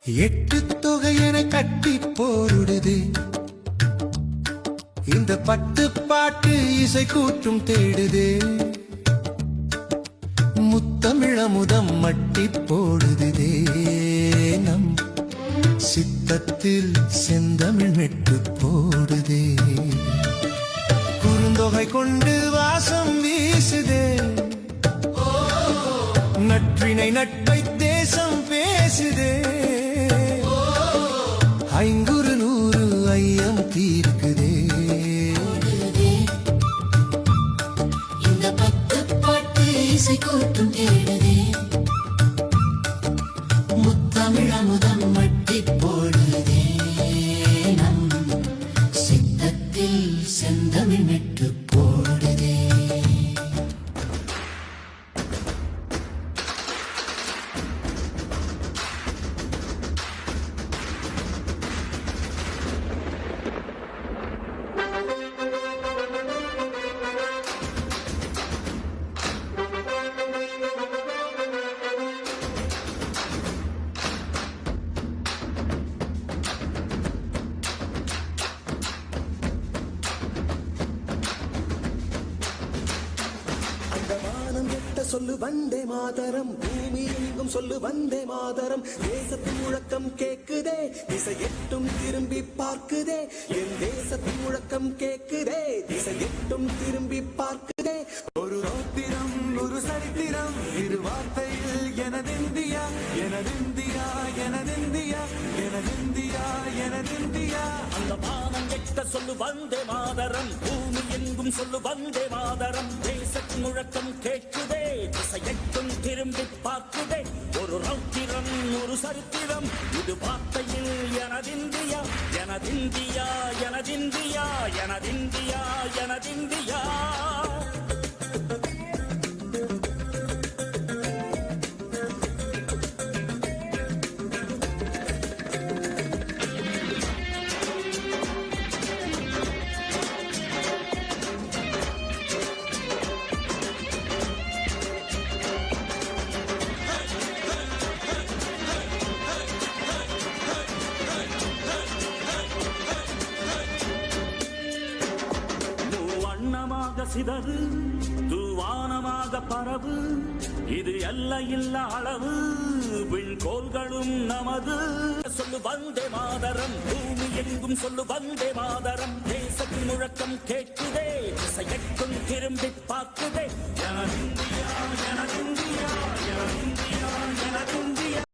எட்டு தொகையென கட்டி போடுது இந்த பட்டு பாட்டு இசை கூட்டும் தேடுது முத்தமிழமுதம் மட்டி போடுதே நம் சித்தத்தில் செந்தமிழ் மெட்டு போடுதே குறுந்தொகை கொண்டு வாசம் வீசுதே நற்றினை நட்பை தேசம் பேசுதே ஐங்குறு நூறு ஐயம் தீர்க்குதே இந்த பத்து பாட்டு இசை கூட்டும் தேடுதே முத்தமிழமுதம் மட்டி போடுதே நம் சித்தத்தில் செந்தமிழ் மெட்டு போடுதே சொல்லு வந்தே மாதரம் பூமி எங்கும் சொல்லு வந்தே மாதரம் தேசத்தின் முழக்கம் கேக்குதே திசை எட்டும் திரும்பி பார்க்குதே என் தேசத்தின் முழக்கம் கேக்குதே திசை எட்டும் திரும்பி பார்க்குதே ஒரு ரௌத்திரம் ஒரு சரித்திரம் இரு வார்த்தையில் எனதிந்தியா எனதிந்தியா எனதிந்தியா எனதிந்தியா எனதிந்தியா அந்த வானம் எட்ட சொல்லு வந்தே மாதரம் பூமி எங்கும் சொல்லு வந்தே மாதரம் தேசத்தின் முழக்கம் கேட்குதே திசையெட்டும் திரும்பி பார்க்குதே ஒரு ரௌத்திரம் ஒரு சரித்திரம் இது வார்த்தையில் எனதிந்தியா எனதிந்தியா எனதிந்தியா எனதிந்தியா எனதிந்தியா சிதறு தூவானமாக பரவு இது எல்லையில்ல அளவு விண்கோள்களும் நமது சொல்லு வந்தே மாதரம் பூமி எங்கும் சொல்லு வந்தே மாதரம் தேசத்தின் முழக்கம் கேட்குதே திசையெட்டும் திரும்பி பார்க்குதே எனதிந்தியா எனதிந்தியா